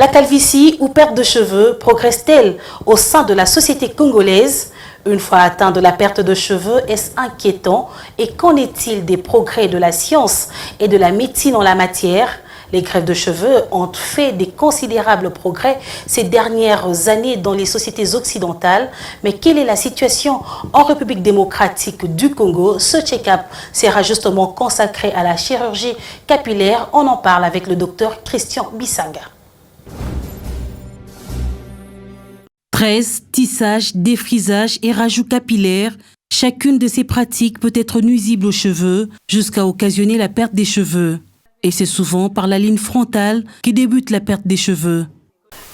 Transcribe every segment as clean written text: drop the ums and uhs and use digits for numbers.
La calvitie ou perte de cheveux progresse-t-elle au sein de la société congolaise? Une fois atteint de la perte de cheveux, est-ce inquiétant? Et qu'en est-il des progrès de la science et de la médecine en la matière? Les greffes de cheveux ont fait des considérables progrès ces dernières années dans les sociétés occidentales. Mais quelle est la situation en République démocratique du Congo? Ce check-up sera justement consacré à la chirurgie capillaire. On en parle avec le docteur Christian Bissanga. Tresse, tissage, défrisage et rajout capillaire, chacune de ces pratiques peut être nuisible aux cheveux jusqu'à occasionner la perte des cheveux. Et c'est souvent par la ligne frontale que débute la perte des cheveux.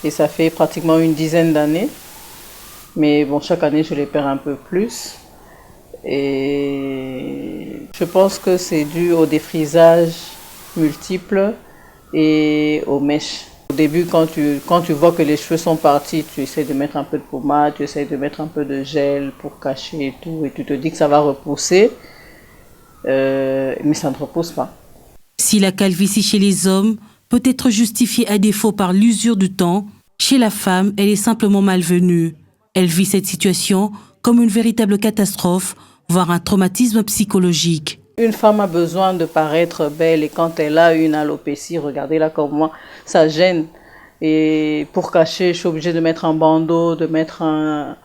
Et ça fait pratiquement une dizaine d'années. Mais bon, chaque année, je les perds un peu plus. Et je pense que c'est dû au défrisage multiple et aux mèches. Au début, quand tu vois que les cheveux sont partis, tu essaies de mettre un peu de pommade, tu essaies de mettre un peu de gel pour cacher et tout. Et tu te dis que ça va repousser, mais ça ne repousse pas. Si la calvitie chez les hommes peut être justifiée à défaut par l'usure du temps, chez la femme, elle est simplement malvenue. Elle vit cette situation comme une véritable catastrophe, voire un traumatisme psychologique. Une femme a besoin de paraître belle et quand elle a une alopécie, regardez-la comme moi, ça gêne. Et pour cacher, je suis obligée de mettre un bandeau, de mettre un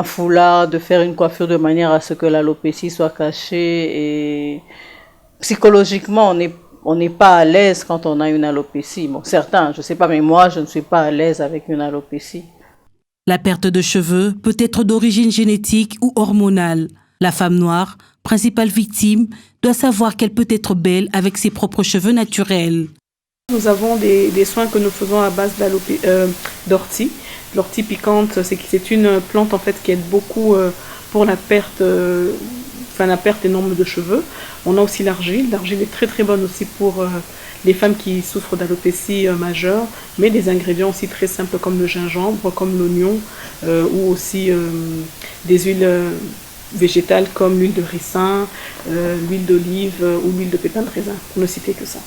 foulard, de faire une coiffure de manière à ce que l'alopécie soit cachée. Et psychologiquement, on n'est pas à l'aise quand on a une alopécie. Bon, certains, je ne sais pas, mais moi, je ne suis pas à l'aise avec une alopécie. La perte de cheveux peut être d'origine génétique ou hormonale. La femme noire, principale victime, doit savoir qu'elle peut être belle avec ses propres cheveux naturels. Nous avons des soins que nous faisons à base d'ortie. L'ortie piquante, c'est une plante en fait qui aide beaucoup pour la perte énorme de cheveux. On a aussi l'argile. L'argile est très très bonne aussi pour les femmes qui souffrent d'alopécie majeure, mais des ingrédients aussi très simples comme le gingembre, comme l'oignon ou aussi des huiles végétales comme l'huile de ricin, l'huile d'olive ou l'huile de pépin de raisin, pour ne citer que ça.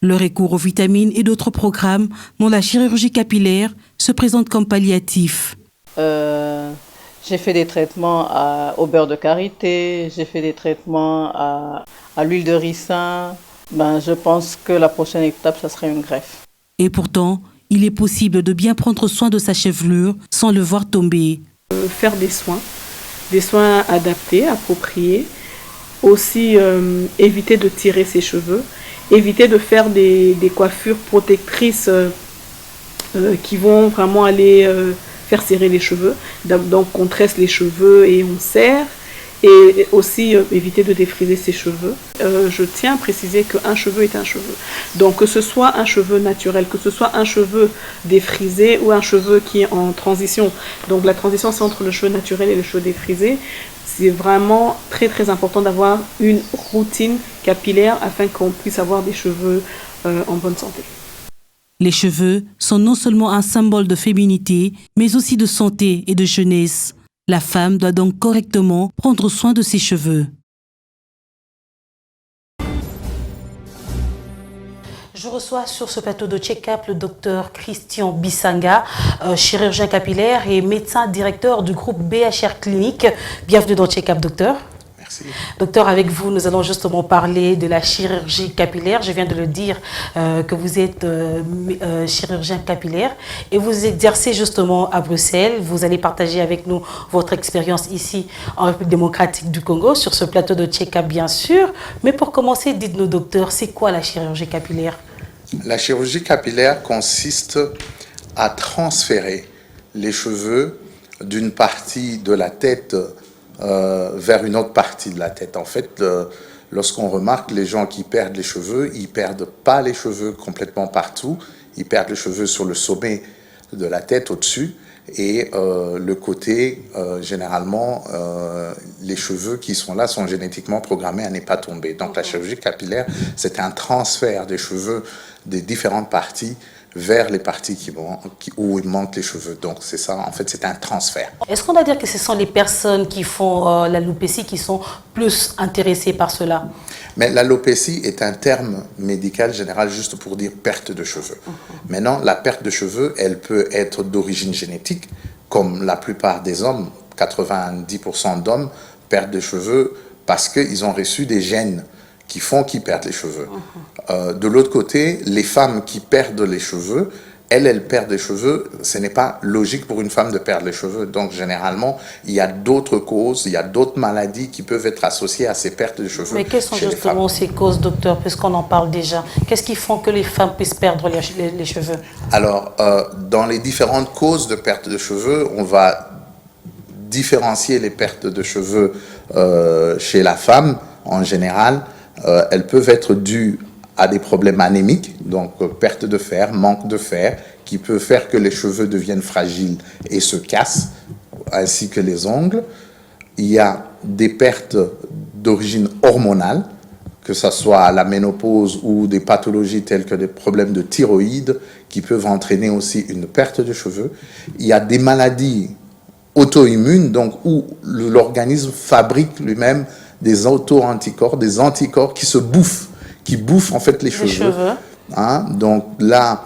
Le recours aux vitamines et d'autres programmes dont la chirurgie capillaire se présente comme palliatif. J'ai fait des traitements au beurre de karité, j'ai fait des traitements à l'huile de ricin. Je pense que la prochaine étape, ça serait une greffe. Et pourtant, il est possible de bien prendre soin de sa chevelure sans le voir tomber. Faire des soins adaptés, appropriés. Aussi, éviter de tirer ses cheveux. Éviter de faire des coiffures protectrices qui vont vraiment aller faire serrer les cheveux. Donc on tresse les cheveux et on serre. Et aussi éviter de défriser ses cheveux. Je tiens à préciser qu'un cheveu est un cheveu. Donc que ce soit un cheveu naturel, que ce soit un cheveu défrisé ou un cheveu qui est en transition. Donc la transition c'est entre le cheveu naturel et le cheveu défrisé. C'est vraiment très très important d'avoir une routine capillaire afin qu'on puisse avoir des cheveux en bonne santé. Les cheveux sont non seulement un symbole de féminité, mais aussi de santé et de jeunesse. La femme doit donc correctement prendre soin de ses cheveux. Je reçois sur ce plateau de check-up le docteur Christian Bissanga, chirurgien capillaire et médecin directeur du groupe BHR Clinique. Bienvenue dans Check-up, docteur. Merci. Docteur, avec vous, nous allons justement parler de la chirurgie capillaire. Je viens de le dire que vous êtes chirurgien capillaire et vous exercez justement à Bruxelles. Vous allez partager avec nous votre expérience ici en République démocratique du Congo sur ce plateau de check-up, bien sûr. Mais pour commencer, dites-nous, docteur, c'est quoi la chirurgie capillaire? La chirurgie capillaire consiste à transférer les cheveux d'une partie de la tête vers une autre partie de la tête. En fait, lorsqu'on remarque les gens qui perdent les cheveux, ils perdent pas les cheveux complètement partout, ils perdent les cheveux sur le sommet de la tête au-dessus et le côté, généralement, les cheveux qui sont là sont génétiquement programmés à ne pas tomber. Donc la chirurgie capillaire, c'est un transfert des cheveux des différentes parties vers les parties où il manque les cheveux. Donc c'est ça, en fait, c'est un transfert. Est-ce qu'on doit dire que ce sont les personnes qui font l'alopécie qui sont plus intéressées par cela? Mais l'alopécie est un terme médical général juste pour dire perte de cheveux. Maintenant, la perte de cheveux, elle peut être d'origine génétique, comme la plupart des hommes, 90% d'hommes perdent des cheveux parce qu'ils ont reçu des gènes qui font qu'ils perdent les cheveux. De l'autre côté, les femmes qui perdent les cheveux, elles perdent les cheveux. Ce n'est pas logique pour une femme de perdre les cheveux. Donc, généralement, il y a d'autres causes, il y a d'autres maladies qui peuvent être associées à ces pertes de cheveux. Mais quelles sont justement ces causes, docteur, puisqu'on en parle déjà? Qu'est-ce qui fait que les femmes puissent perdre les cheveux? Alors, dans les différentes causes de perte de cheveux, on va différencier les pertes de cheveux chez la femme en général. Elles peuvent être dues à des problèmes anémiques, donc perte de fer, manque de fer, qui peut faire que les cheveux deviennent fragiles et se cassent, ainsi que les ongles. Il y a des pertes d'origine hormonale, que ce soit la ménopause ou des pathologies telles que des problèmes de thyroïde, qui peuvent entraîner aussi une perte de cheveux. Il y a des maladies auto-immunes, donc où l'organisme fabrique lui-même des auto-anticorps, des anticorps qui se bouffent, qui bouffent en fait les cheveux. Hein? Donc là,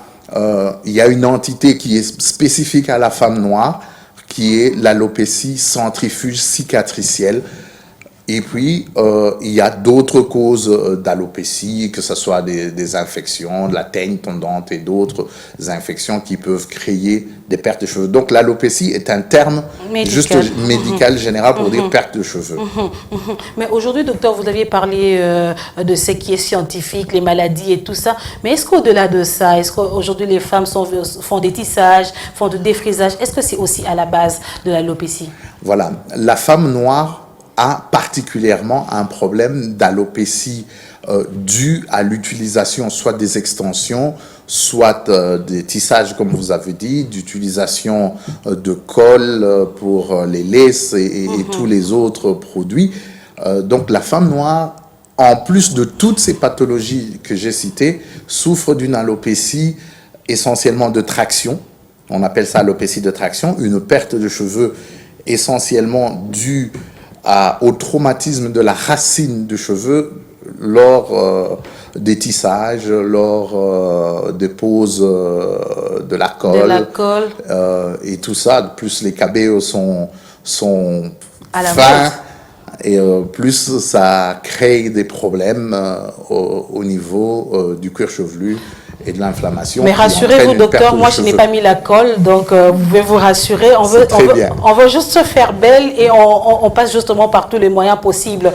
il y a une entité qui est spécifique à la femme noire, qui est l'alopécie centrifuge cicatricielle. Et puis, il y a d'autres causes d'alopécie, que ce soit des infections, de la teigne tondante et d'autres infections qui peuvent créer des pertes de cheveux. Donc, l'alopécie est un terme juste médical général pour dire perte de cheveux. Mais aujourd'hui, docteur, vous aviez parlé de ce qui est scientifique, les maladies et tout ça. Mais est-ce qu'au-delà de ça, est-ce qu'aujourd'hui les femmes font des tissages, font du défrisage? Est-ce que c'est aussi à la base de l'alopécie? Voilà. La femme noire a particulièrement un problème d'alopécie dû à l'utilisation soit des extensions, soit des tissages, comme vous avez dit, d'utilisation de colle pour les laces et tous les autres produits. Donc la femme noire, en plus de toutes ces pathologies que j'ai citées, souffre d'une alopécie essentiellement de traction. On appelle ça alopécie de traction, une perte de cheveux essentiellement due au traumatisme de la racine de cheveux lors des tissages, lors des poses de la colle. Et tout ça, plus les cabellos sont fins, et plus ça crée des problèmes au niveau du cuir chevelu et de l'inflammation. Mais rassurez-vous, docteur, moi je n'ai pas mis la colle, donc vous pouvez vous rassurer. On veut juste se faire belle et on passe justement par tous les moyens possibles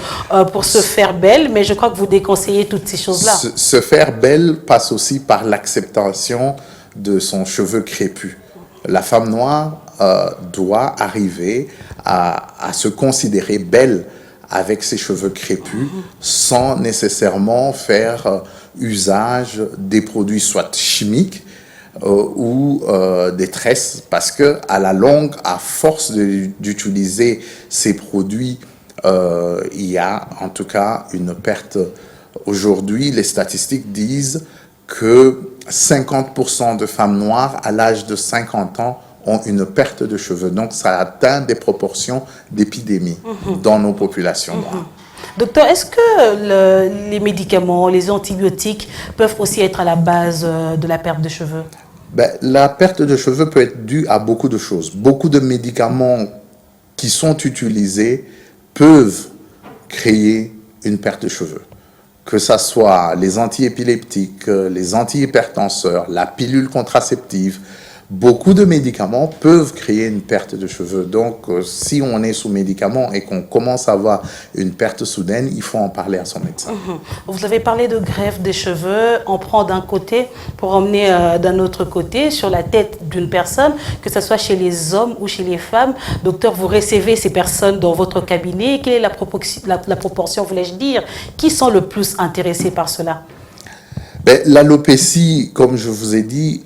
pour se faire belle, mais je crois que vous déconseillez toutes ces choses-là. Se faire belle passe aussi par l'acceptation de son cheveu crépus. La femme noire doit arriver à se considérer belle avec ses cheveux crépus, sans nécessairement faire usage des produits soit chimiques ou des tresses, parce que à la longue, à force d'utiliser ces produits, il y a en tout cas une perte. Aujourd'hui, les statistiques disent que 50% de femmes noires à l'âge de 50 ans ont une perte de cheveux. Donc, ça atteint des proportions d'épidémie dans nos populations noires. Docteur, est-ce que les médicaments, les antibiotiques peuvent aussi être à la base de la perte de cheveux? La perte de cheveux peut être due à beaucoup de choses. Beaucoup de médicaments qui sont utilisés peuvent créer une perte de cheveux. Que ce soit les antiépileptiques, les antihypertenseurs, la pilule contraceptive, beaucoup de médicaments peuvent créer une perte de cheveux. Donc, si on est sous médicaments et qu'on commence à avoir une perte soudaine, il faut en parler à son médecin. Vous avez parlé de greffe des cheveux. On prend d'un côté pour emmener d'un autre côté sur la tête d'une personne, que ce soit chez les hommes ou chez les femmes. Docteur, vous recevez ces personnes dans votre cabinet. Quelle est la proportion, voulais-je dire? Qui sont le plus intéressés par cela? L'alopécie, comme je vous ai dit,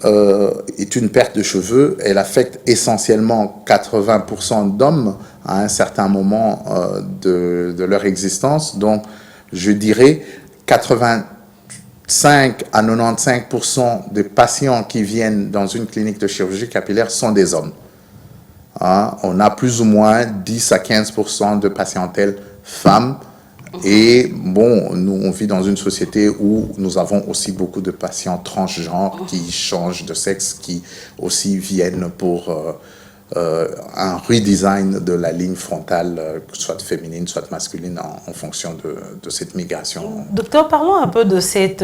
est une perte de cheveux. Elle affecte essentiellement 80% d'hommes à un certain moment de leur existence. Donc, je dirais 85 à 95% des patients qui viennent dans une clinique de chirurgie capillaire sont des hommes. On a plus ou moins 10 à 15% de patientèle femmes Et bon, nous, on vit dans une société où nous avons aussi beaucoup de patients transgenres qui changent de sexe, qui aussi viennent pour un redesign de la ligne frontale, soit féminine, soit masculine, en fonction de cette migration. Docteur, parlons un peu de cette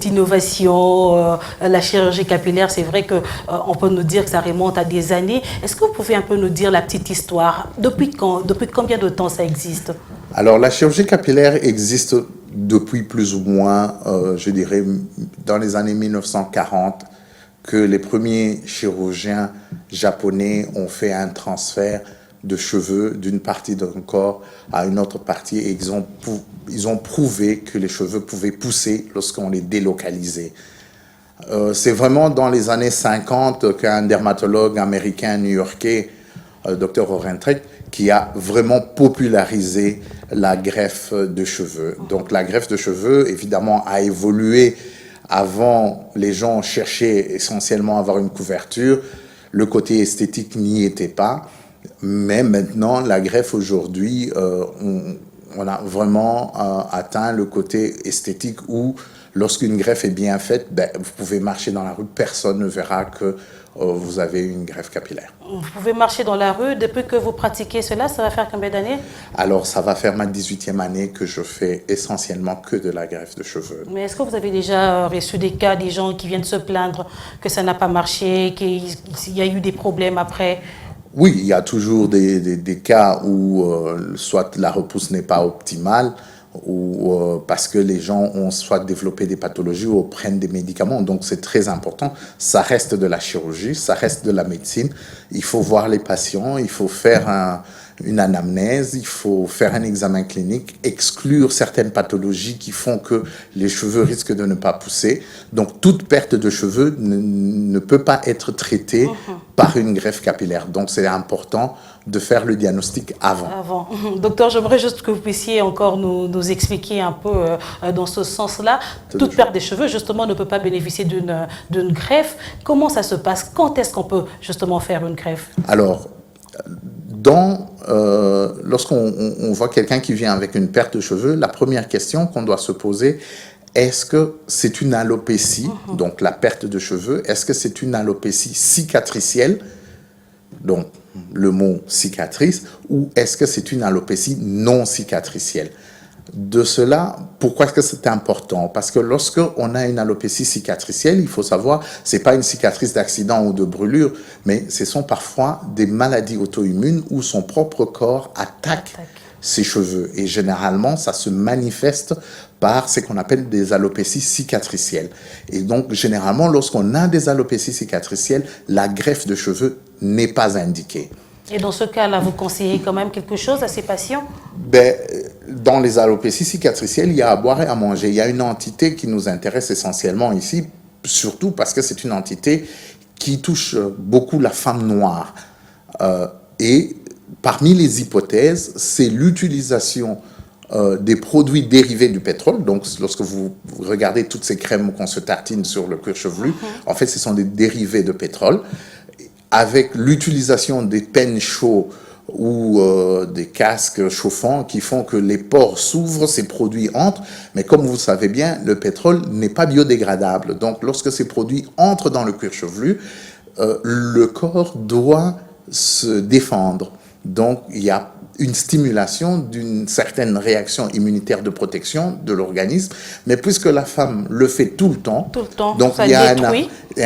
innovation, la chirurgie capillaire. C'est vrai qu'on peut nous dire que ça remonte à des années. Est-ce que vous pouvez un peu nous dire la petite histoire? Depuis quand, depuis combien de temps ça existe? Alors, la chirurgie capillaire existe depuis plus ou moins, je dirais, dans les années 1940, que les premiers chirurgiens japonais ont fait un transfert de cheveux d'une partie d'un corps à une autre partie et ils ont prouvé que les cheveux pouvaient pousser lorsqu'on les délocalisait. C'est vraiment dans les années 50 qu'un dermatologue américain new-yorkais, Dr. Orenthreich, qui a vraiment popularisé la greffe de cheveux. Donc la greffe de cheveux, évidemment, a évolué. Avant, les gens cherchaient essentiellement à avoir une couverture. Le côté esthétique n'y était pas. Mais maintenant, la greffe aujourd'hui, on a vraiment atteint le côté esthétique où, lorsqu'une greffe est bien faite, vous pouvez marcher dans la rue, personne ne verra que vous avez une greffe capillaire. Vous pouvez marcher dans la rue. Depuis que vous pratiquez cela, ça va faire combien d'années? Alors, ça va faire ma 18e année que je fais essentiellement que de la greffe de cheveux. Mais est-ce que vous avez déjà reçu des cas, des gens qui viennent se plaindre que ça n'a pas marché, qu'il y a eu des problèmes après? Oui, il y a toujours des cas où soit la repousse n'est pas optimale, ou parce que les gens ont soit développé des pathologies ou prennent des médicaments. Donc c'est très important. Ça reste de la chirurgie, ça reste de la médecine. Il faut voir les patients, il faut faire une anamnèse, il faut faire un examen clinique, exclure certaines pathologies qui font que les cheveux risquent de ne pas pousser. Donc toute perte de cheveux ne peut pas être traitée par une greffe capillaire. Donc c'est important de faire le diagnostic avant. Docteur, j'aimerais juste que vous puissiez encore nous expliquer un peu dans ce sens-là. Toute perte des cheveux, justement, ne peut pas bénéficier d'une greffe. Comment ça se passe? Quand est-ce qu'on peut justement faire une greffe? Alors, lorsqu'on voit quelqu'un qui vient avec une perte de cheveux, la première question qu'on doit se poser, est-ce que c'est une alopécie, donc la perte de cheveux, est-ce que c'est une alopécie cicatricielle, donc le mot cicatrice, ou est-ce que c'est une alopécie non cicatricielle? De cela, pourquoi est-ce que c'est important? Parce que lorsqu'on a une alopécie cicatricielle, il faut savoir, ce n'est pas une cicatrice d'accident ou de brûlure, mais ce sont parfois des maladies auto-immunes où son propre corps attaque ses cheveux. Et généralement, ça se manifeste par ce qu'on appelle des alopécies cicatricielles. Et donc, généralement, lorsqu'on a des alopécies cicatricielles, la greffe de cheveux n'est pas indiquée. Et dans ce cas-là, vous conseillez quand même quelque chose à ces patients? Dans les alopécies cicatricielles, il y a à boire et à manger. Il y a une entité qui nous intéresse essentiellement ici, surtout parce que c'est une entité qui touche beaucoup la femme noire. Et parmi les hypothèses, c'est l'utilisation des produits dérivés du pétrole. Donc, lorsque vous regardez toutes ces crèmes qu'on se tartine sur le cuir chevelu, en fait, ce sont des dérivés de pétrole. Avec l'utilisation des peignes chauds ou des casques chauffants qui font que les pores s'ouvrent, ces produits entrent. Mais comme vous le savez bien, le pétrole n'est pas biodégradable. Donc, lorsque ces produits entrent dans le cuir chevelu, le corps doit se défendre. Donc, il y a une stimulation d'une certaine réaction immunitaire de protection de l'organisme, mais puisque la femme le fait tout le temps donc il y a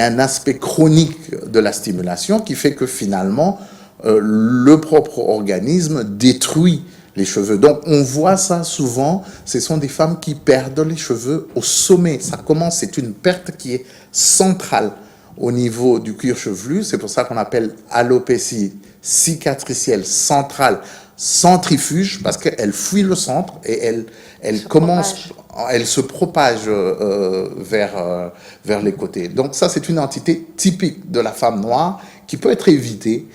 un aspect chronique de la stimulation qui fait que finalement, le propre organisme détruit les cheveux. Donc on voit ça souvent, ce sont des femmes qui perdent les cheveux au sommet. Ça commence, c'est une perte qui est centrale au niveau du cuir chevelu, c'est pour ça qu'on appelle alopécie cicatricielle centrale centrifuge, parce qu'elle fuit le centre et elle se propage vers les côtés. Donc ça, c'est une entité typique de la femme noire qui peut être évitée,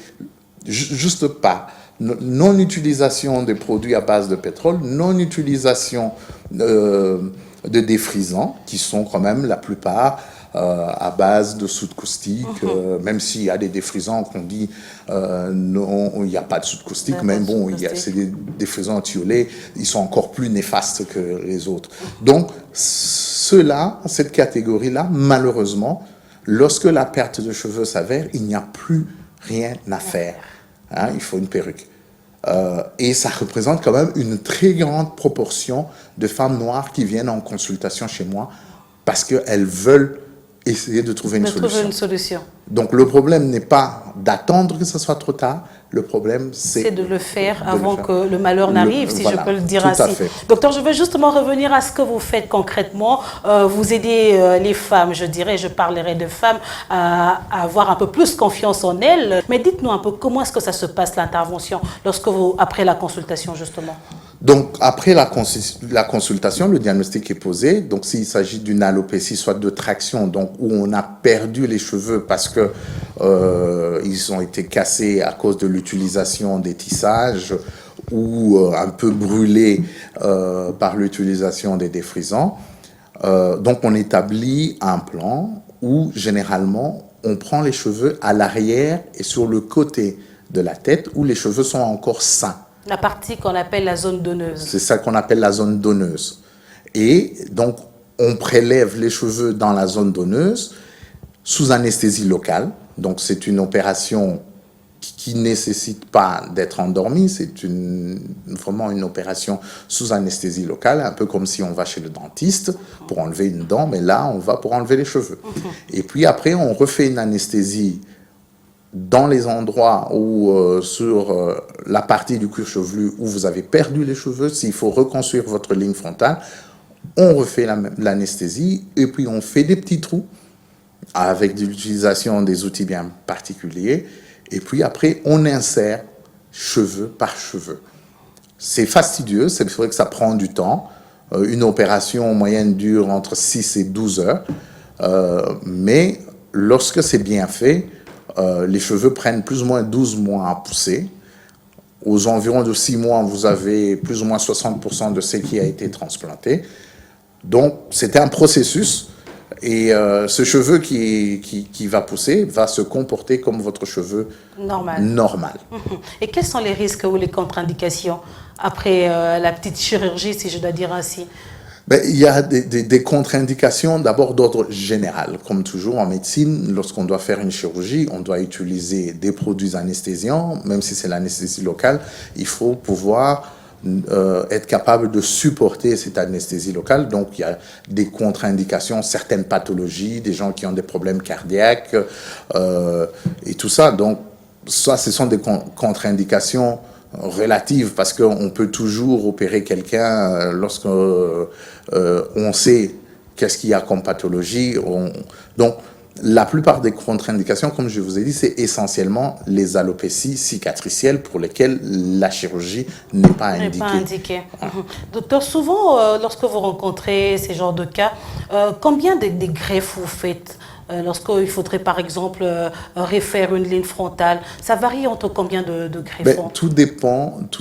juste pas. Non-utilisation des produits à base de pétrole, non-utilisation de défrisants, qui sont quand même la plupart à base de soude caustique, même s'il y a des défrisants qu'on dit non, il n'y a pas de soude caustique, mais bon, c'est des défrisants thiolés, ils sont encore plus néfastes que les autres. Donc, ceux-là, cette catégorie-là, malheureusement, lorsque la perte de cheveux s'avère, il n'y a plus rien à faire. Hein, il faut une perruque. Et ça représente quand même une très grande proportion de femmes noires qui viennent en consultation chez moi parce qu'elles veulent essayer de trouver une solution. Donc le problème n'est pas d'attendre que ce soit trop tard, le problème c'est de le faire avant que le malheur n'arrive, si je peux le dire ainsi. Docteur, je veux justement revenir à ce que vous faites concrètement. Vous aidez les femmes, je parlerai de femmes, à avoir un peu plus confiance en elles. Mais dites-nous un peu comment est-ce que ça se passe l'intervention après la consultation justement. Donc, après la consultation, le diagnostic est posé. Donc, s'il s'agit d'une alopécie, soit de traction, donc où on a perdu les cheveux parce que ils ont été cassés à cause de l'utilisation des tissages ou un peu brûlés par l'utilisation des défrisants. Donc, on établit un plan où, généralement, on prend les cheveux à l'arrière et sur le côté de la tête où les cheveux sont encore sains. La partie qu'on appelle la zone donneuse. C'est ça qu'on appelle la zone donneuse. Et donc, on prélève les cheveux dans la zone donneuse sous anesthésie locale. Donc, c'est une opération qui ne nécessite pas d'être endormi. C'est vraiment une opération sous anesthésie locale, un peu comme si on va chez le dentiste pour enlever une dent, mais là, on va pour enlever les cheveux. Et puis après, on refait une anesthésie dans les endroits où, sur la partie du cuir chevelu où vous avez perdu les cheveux, s'il faut reconstruire votre ligne frontale, on refait l'anesthésie et puis on fait des petits trous avec l'utilisation des outils bien particuliers. Et puis après, on insère cheveu par cheveu. C'est fastidieux, c'est vrai que ça prend du temps. Une opération en moyenne dure entre 6 et 12 heures. Mais lorsque c'est bien fait, les cheveux prennent plus ou moins 12 mois à pousser. Aux environs de 6 mois, vous avez plus ou moins 60% de ce qui a été transplanté. Donc, c'était un processus. Et ce cheveu qui va pousser va se comporter comme votre cheveu normal. Et quels sont les risques ou les contre-indications après la petite chirurgie, si je dois dire ainsi? Il y a des contre-indications d'abord d'ordre général. Comme toujours en médecine, lorsqu'on doit faire une chirurgie, on doit utiliser des produits anesthésiants. Même si c'est l'anesthésie locale, il faut pouvoir être capable de supporter cette anesthésie locale. Donc, il y a des contre-indications, certaines pathologies, des gens qui ont des problèmes cardiaques et tout ça. Donc, ça, ce sont des contre-indications relative parce qu'on peut toujours opérer quelqu'un lorsque on sait qu'est-ce qu'il y a comme pathologie. Donc, la plupart des contre-indications, comme je vous ai dit, c'est essentiellement les alopécies cicatricielles pour lesquelles la chirurgie n'est pas indiquée. Docteur, souvent, lorsque vous rencontrez ces genres de cas, combien de greffes vous faites lorsqu'il faudrait, par exemple, refaire une ligne frontale? Ça varie entre combien de greffons? Tout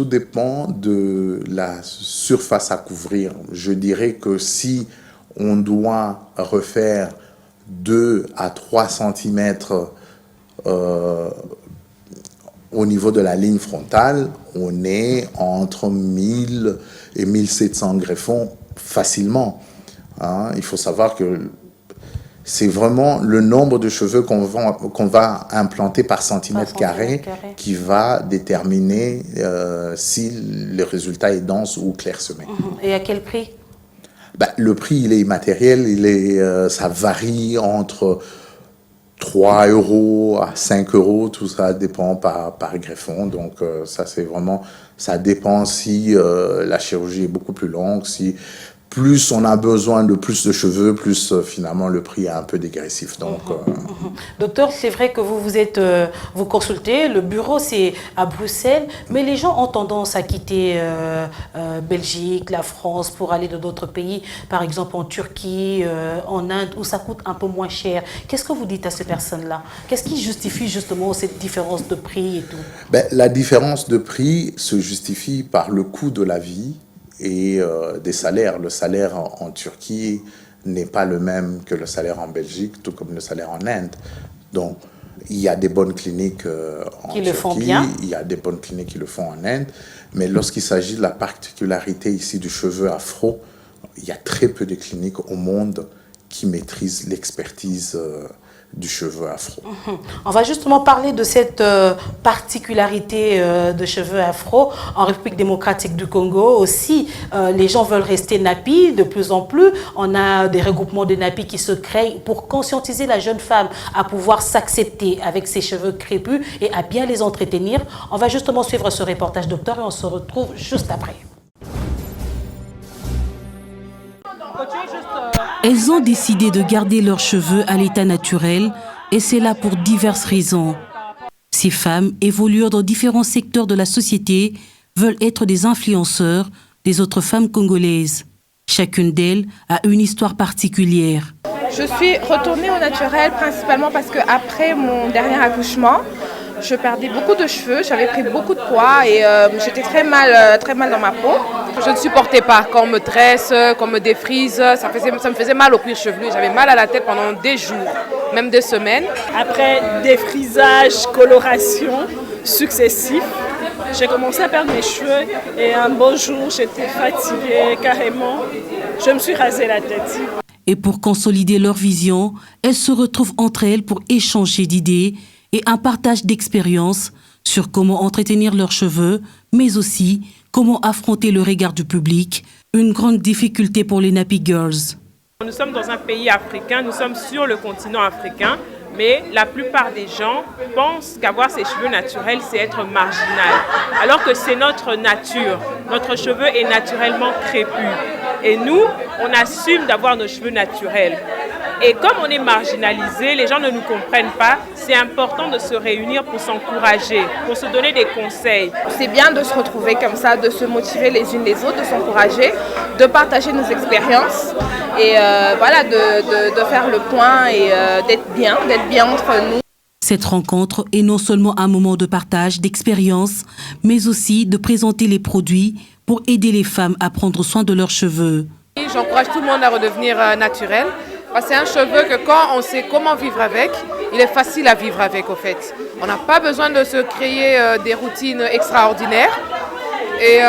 dépend de la surface à couvrir. Je dirais que si on doit refaire 2 à 3 cm au niveau de la ligne frontale, on est entre 1000 et 1700 greffons facilement. Il faut savoir que c'est vraiment le nombre de cheveux qu'on va implanter par centimètre carré qui va déterminer si le résultat est dense ou clairsemé. Et à quel prix? Le prix, il est immatériel, ça varie entre 3 € à 5 €, tout ça dépend par greffon. Donc ça, c'est vraiment, ça dépend si la chirurgie est beaucoup plus longue, si plus on a besoin de plus de cheveux, plus finalement le prix est un peu dégressif. Donc, Docteur, c'est vrai que vous consultez, le bureau c'est à Bruxelles, mais les gens ont tendance à quitter Belgique, la France pour aller dans d'autres pays, par exemple en Turquie, en Inde, où ça coûte un peu moins cher. Qu'est-ce que vous dites à ces personnes-là? Qu'est-ce qui justifie justement cette différence de prix et tout? La différence de prix se justifie par le coût de la vie et des salaires. Le salaire en Turquie n'est pas le même que le salaire en Belgique, tout comme le salaire en Inde. Donc, il y a des bonnes cliniques en Qui le font Turquie, bien. il y a des bonnes cliniques qui le font en Inde, mais lorsqu'il s'agit de la particularité ici du cheveu afro, il y a très peu de cliniques au monde qui maîtrisent l'expertise du cheveu afro. On va justement parler de cette particularité de cheveux afro en République démocratique du Congo. Aussi, les gens veulent rester napis de plus en plus. On a des regroupements de napis qui se créent pour conscientiser la jeune femme à pouvoir s'accepter avec ses cheveux crépus et à bien les entretenir. On va justement suivre ce reportage, docteur, et on se retrouve juste après. Elles ont décidé de garder leurs cheveux à l'état naturel et c'est là pour diverses raisons. Ces femmes, évoluant dans différents secteurs de la société, veulent être des influenceurs des autres femmes congolaises. Chacune d'elles a une histoire particulière. Je suis retournée au naturel principalement parce qu'après mon dernier accouchement, je perdais beaucoup de cheveux, j'avais pris beaucoup de poids et j'étais très mal dans ma peau. Je ne supportais pas qu'on me tresse, qu'on me défrise, ça me faisait mal au cuir chevelu, j'avais mal à la tête pendant des jours, même des semaines. Après défrisage, coloration successifs, j'ai commencé à perdre mes cheveux et un beau jour j'étais fatiguée carrément, je me suis rasé la tête. Et pour consolider leur vision, elles se retrouvent entre elles pour échanger d'idées et un partage d'expériences sur comment entretenir leurs cheveux, mais aussi comment affronter le regard du public, une grande difficulté pour les Nappy Girls. Nous sommes dans un pays africain, nous sommes sur le continent africain, mais la plupart des gens pensent qu'avoir ses cheveux naturels, c'est être marginal. Alors que c'est notre nature. Notre cheveu est naturellement crépus. Et nous, on assume d'avoir nos cheveux naturels. Et comme on est marginalisé, les gens ne nous comprennent pas, c'est important de se réunir pour s'encourager, pour se donner des conseils. C'est bien de se retrouver comme ça, de se motiver les unes les autres, de s'encourager, de partager nos expériences et voilà, de faire le point et d'être bien entre nous. Cette rencontre est non seulement un moment de partage d'expériences, mais aussi de présenter les produits pour aider les femmes à prendre soin de leurs cheveux. J'encourage tout le monde à redevenir naturel. C'est un cheveu que quand on sait comment vivre avec, il est facile à vivre avec au fait. On n'a pas besoin de se créer des routines extraordinaires. Et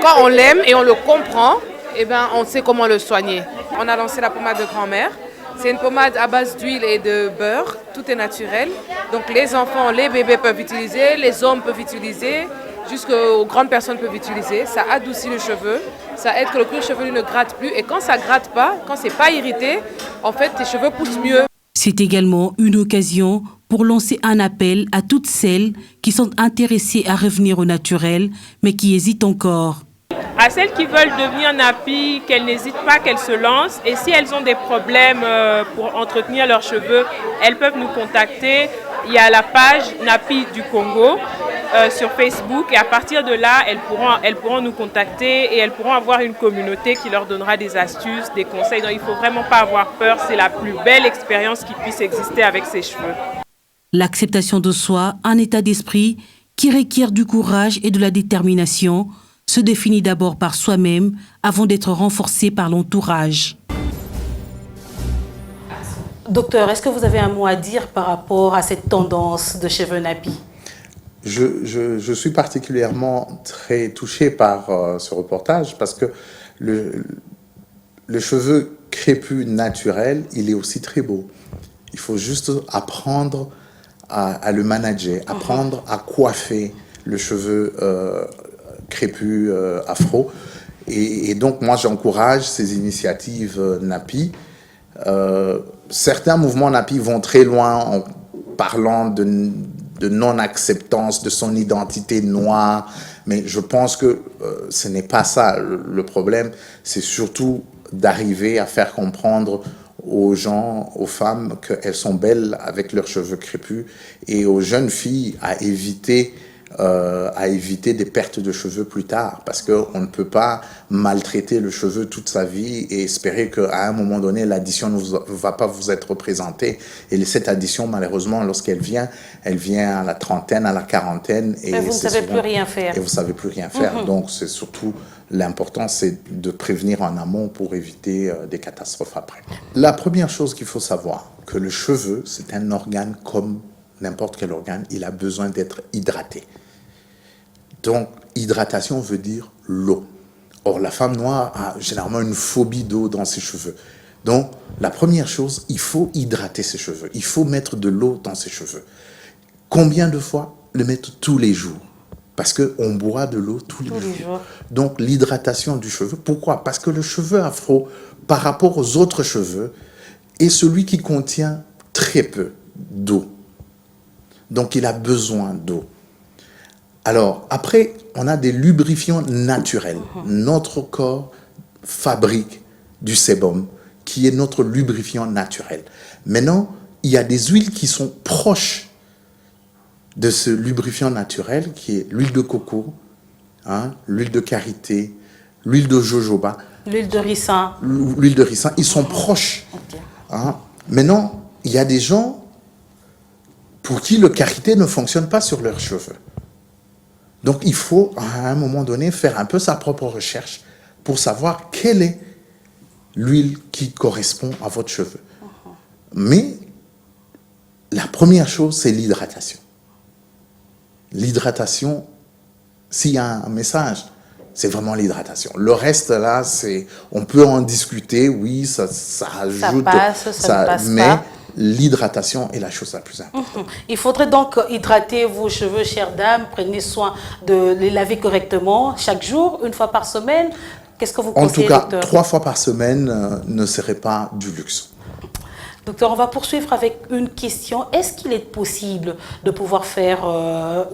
quand on l'aime et on le comprend, eh ben, on sait comment le soigner. On a lancé la pommade de grand-mère. C'est une pommade à base d'huile et de beurre. Tout est naturel. Donc les enfants, les bébés peuvent utiliser, les hommes peuvent utiliser, jusqu'aux grandes personnes peuvent utiliser. Ça adoucit le cheveu. Ça aide que le cuir chevelu ne gratte plus. Et quand ça ne gratte pas, quand c'est pas irrité, en fait, tes cheveux poussent mieux. C'est également une occasion pour lancer un appel à toutes celles qui sont intéressées à revenir au naturel, mais qui hésitent encore. À celles qui veulent devenir nappy, qu'elles n'hésitent pas, qu'elles se lancent. Et si elles ont des problèmes pour entretenir leurs cheveux, elles peuvent nous contacter. Il y a la page Nappy du Congo sur Facebook et à partir de là, elles pourront nous contacter et elles pourront avoir une communauté qui leur donnera des astuces, des conseils. Donc il ne faut vraiment pas avoir peur, c'est la plus belle expérience qui puisse exister avec ses cheveux. L'acceptation de soi, un état d'esprit qui requiert du courage et de la détermination, se définit d'abord par soi-même avant d'être renforcé par l'entourage. Docteur, est-ce que vous avez un mot à dire par rapport à cette tendance de cheveux nappy? Je suis particulièrement très touché par ce reportage parce que le cheveu crépus naturel, il est aussi très beau. Il faut juste apprendre à le manager, apprendre à coiffer le cheveu crépus afro. Et donc, moi, j'encourage ces initiatives nappy. Certains mouvements nappy vont très loin en parlant de non-acceptance de son identité noire, mais je pense que ce n'est pas ça le problème, c'est surtout d'arriver à faire comprendre aux gens, aux femmes, qu'elles sont belles avec leurs cheveux crépus et aux jeunes filles à éviter à éviter des pertes de cheveux plus tard, parce qu'on ne peut pas maltraiter le cheveu toute sa vie et espérer qu'à un moment donné, l'addition ne va pas vous être représentée. Et cette addition, malheureusement, lorsqu'elle vient, elle vient à la trentaine, à la quarantaine. Et vous ne savez plus rien faire. Et vous ne savez plus rien faire. Donc, c'est surtout l'important, c'est de prévenir en amont pour éviter des catastrophes après. La première chose qu'il faut savoir, que le cheveu, c'est un organe comme n'importe quel organe, il a besoin d'être hydraté. Donc, hydratation veut dire l'eau. Or, la femme noire a généralement une phobie d'eau dans ses cheveux. Donc, la première chose, il faut hydrater ses cheveux. Il faut mettre de l'eau dans ses cheveux. Combien de fois? Le mettre tous les jours. Parce qu'on boit de l'eau tous les jours. Donc, l'hydratation du cheveu. Pourquoi? Parce que le cheveu afro, par rapport aux autres cheveux, est celui qui contient très peu d'eau. Donc, il a besoin d'eau. Alors, après, on a des lubrifiants naturels. Notre corps fabrique du sébum, qui est notre lubrifiant naturel. Maintenant, il y a des huiles qui sont proches de ce lubrifiant naturel, qui est l'huile de coco, l'huile de karité, l'huile de jojoba. L'huile de ricin. L'huile de ricin, ils sont proches. Maintenant, il y a des gens pour qui le karité ne fonctionne pas sur leurs cheveux. Donc, il faut, à un moment donné, faire un peu sa propre recherche pour savoir quelle est l'huile qui correspond à votre cheveu. Mais la première chose, c'est l'hydratation. L'hydratation, s'il y a un message, c'est vraiment l'hydratation. Le reste, là, on peut en discuter, oui, ça ajoute... Ça passe, ça ne passe mais pas. L'hydratation est la chose la plus importante. Il faudrait donc hydrater vos cheveux, chères dames. Prenez soin de les laver correctement chaque jour, une fois par semaine. Qu'est-ce que vous conseillez, docteur? En docteur? tout cas, 3 fois par semaine ne serait pas du luxe. Docteur, on va poursuivre avec une question. Est-ce qu'il est possible de pouvoir faire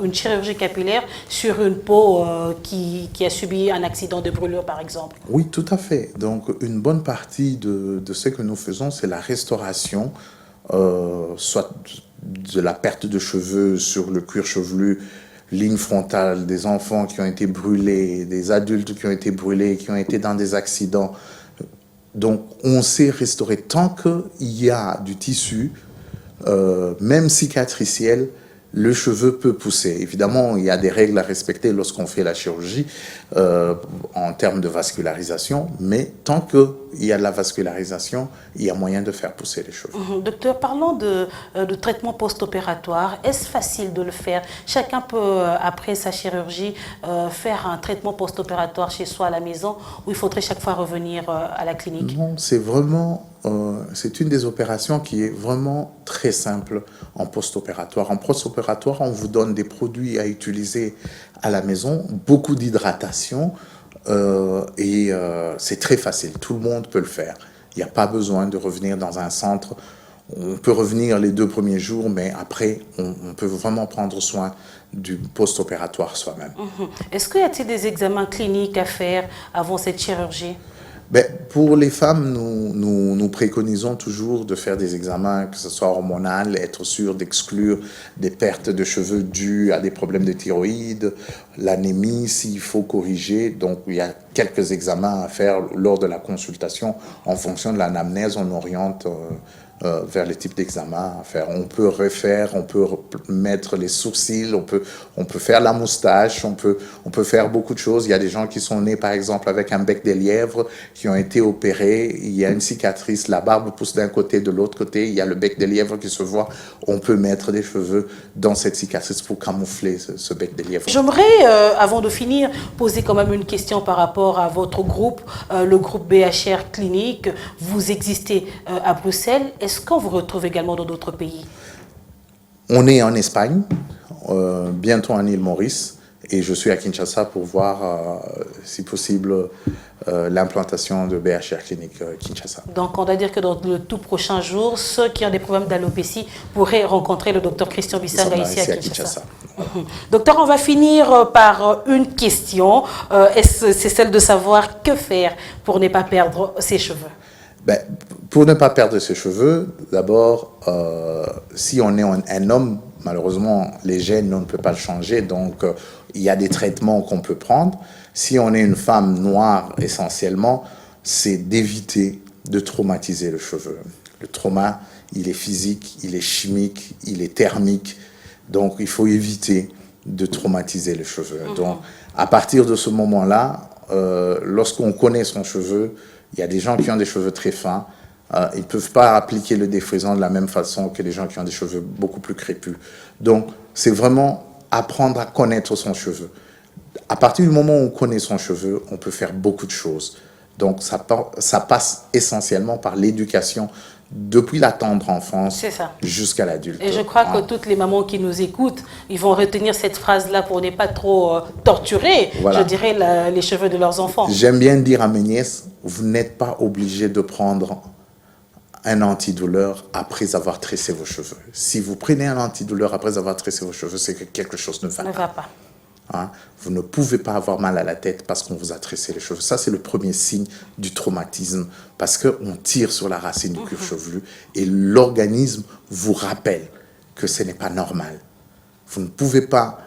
une chirurgie capillaire sur une peau qui a subi un accident de brûlure, par exemple? Oui, tout à fait. Donc, une bonne partie de ce que nous faisons, c'est la restauration, soit de la perte de cheveux sur le cuir chevelu, ligne frontale, des enfants qui ont été brûlés, des adultes qui ont été brûlés, qui ont été dans des accidents. Donc, on sait restaurer tant qu'il y a du tissu, même cicatriciel, le cheveu peut pousser. Évidemment, il y a des règles à respecter lorsqu'on fait la chirurgie en termes de vascularisation, mais tant qu'il y a de la vascularisation, il y a moyen de faire pousser les cheveux. Docteur, parlons de traitement post-opératoire. Est-ce facile de le faire? Chacun peut, après sa chirurgie, faire un traitement post-opératoire chez soi à la maison, ou il faudrait chaque fois revenir à la clinique? Non, c'est vraiment... c'est une des opérations qui est vraiment très simple en post-opératoire. En post-opératoire, on vous donne des produits à utiliser à la maison, beaucoup d'hydratation et c'est très facile. Tout le monde peut le faire. Il n'y a pas besoin de revenir dans un centre. On peut revenir les 2 premiers jours, mais après, on peut vraiment prendre soin du post-opératoire soi-même. Est-ce qu'il y a-t-il des examens cliniques à faire avant cette chirurgie? Pour les femmes, nous préconisons toujours de faire des examens, que ce soit hormonal, être sûr d'exclure des pertes de cheveux dues à des problèmes de thyroïde, l'anémie, s'il faut corriger. Donc, il y a quelques examens à faire lors de la consultation. En fonction de l'anamnèse, on oriente vers les types d'examens à faire. On peut refaire, on peut mettre les sourcils, on peut faire la moustache, on peut faire beaucoup de choses. Il y a des gens qui sont nés, par exemple, avec un bec de lièvre, qui ont été opérés. Il y a une cicatrice, la barbe pousse d'un côté, de l'autre côté, il y a le bec de lièvre qui se voit. On peut mettre des cheveux dans cette cicatrice pour camoufler ce bec de lièvre. J'aimerais, avant de finir, poser quand même une question par rapport à votre groupe, le groupe BHR Clinique. Vous existez à Bruxelles. Est-ce qu'on vous retrouve également dans d'autres pays? On est en Espagne, bientôt en île Maurice, et je suis à Kinshasa pour voir, si possible, l'implantation de BHR Clinique Kinshasa. Donc, on doit dire que dans le tout prochain jour, ceux qui ont des problèmes d'alopécie pourraient rencontrer le docteur Christian Bissanga ici à Kinshasa. Docteur, on va finir par une question. C'est celle de savoir que faire pour ne pas perdre ses cheveux. Pour ne pas perdre ses cheveux, d'abord, si on est un homme malheureusement, les gènes, on ne peut pas le changer, donc il y a des traitements qu'on peut prendre. Si on est une femme noire, essentiellement, c'est d'éviter de traumatiser le cheveu. Le trauma, il est physique, il est chimique, il est thermique, donc il faut éviter de traumatiser les cheveux. Donc, à partir de ce moment-là, lorsqu'on connaît son cheveu, il y a des gens qui ont des cheveux très fins, ils ne peuvent pas appliquer le défrisant de la même façon que les gens qui ont des cheveux beaucoup plus crépus. Donc, c'est vraiment apprendre à connaître son cheveu. À partir du moment où on connaît son cheveu, on peut faire beaucoup de choses. Donc, ça passe essentiellement par l'éducation depuis la tendre enfance jusqu'à l'adulte. Et je crois que toutes les mamans qui nous écoutent, ils vont retenir cette phrase-là pour ne pas trop torturer, je dirais, les cheveux de leurs enfants. J'aime bien dire à mes nièces, vous n'êtes pas obligé de prendre un antidouleur après avoir tressé vos cheveux. Si vous prenez un antidouleur après avoir tressé vos cheveux, c'est que quelque chose ne va pas. Hein? Vous ne pouvez pas avoir mal à la tête parce qu'on vous a tressé les cheveux. Ça, c'est le premier signe du traumatisme parce qu'on tire sur la racine du cuir chevelu et l'organisme vous rappelle que ce n'est pas normal. Vous ne pouvez pas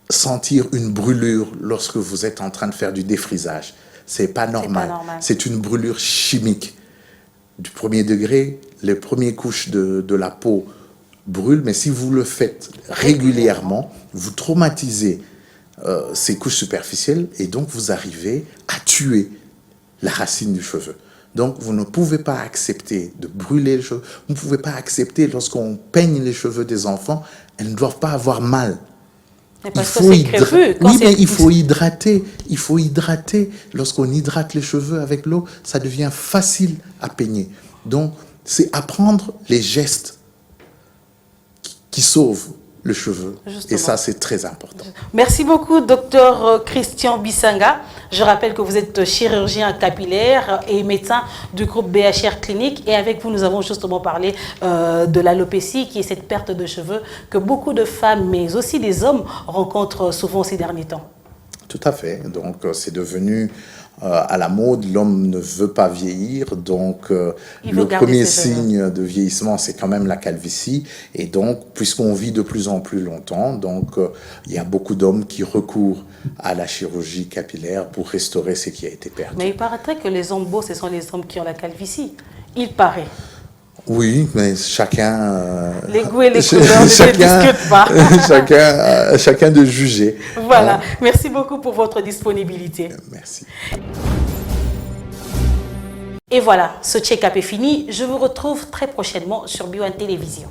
sentir une brûlure lorsque vous êtes en train de faire du défrisage. Ce n'est pas normal. C'est une brûlure chimique. Du premier degré, les premières couches de la peau brûlent, mais si vous le faites régulièrement, vous traumatisez ces couches superficielles et donc vous arrivez à tuer la racine du cheveu. Donc vous ne pouvez pas accepter de brûler les cheveux, vous ne pouvez pas accepter lorsqu'on peigne les cheveux des enfants, elles ne doivent pas avoir mal. Il faut hydrater. Il faut hydrater. Lorsqu'on hydrate les cheveux avec l'eau, ça devient facile à peigner. Donc, c'est apprendre les gestes qui sauvent le cheveu. Justement. Et ça, c'est très important. Merci beaucoup, Dr Christian Bissanga. Je rappelle que vous êtes chirurgien capillaire et médecin du groupe BHR Clinique. Et avec vous, nous avons justement parlé de l'alopécie, qui est cette perte de cheveux que beaucoup de femmes, mais aussi des hommes, rencontrent souvent ces derniers temps. Tout à fait. Donc, c'est devenu à la mode. L'homme ne veut pas vieillir. Donc, le premier signe de vieillissement, c'est quand même la calvitie. Et donc, puisqu'on vit de plus en plus longtemps, donc, il y a beaucoup d'hommes qui recourent à la chirurgie capillaire pour restaurer ce qui a été perdu. Mais il paraîtrait que les hommes beaux, ce sont les hommes qui ont la calvitie. Il paraît. Oui, mais chacun... les goûts et les couleurs ne se discutent pas. chacun de juger. Voilà. Merci beaucoup pour votre disponibilité. Merci. Et voilà, ce check-up est fini. Je vous retrouve très prochainement sur Bio1 Télévision.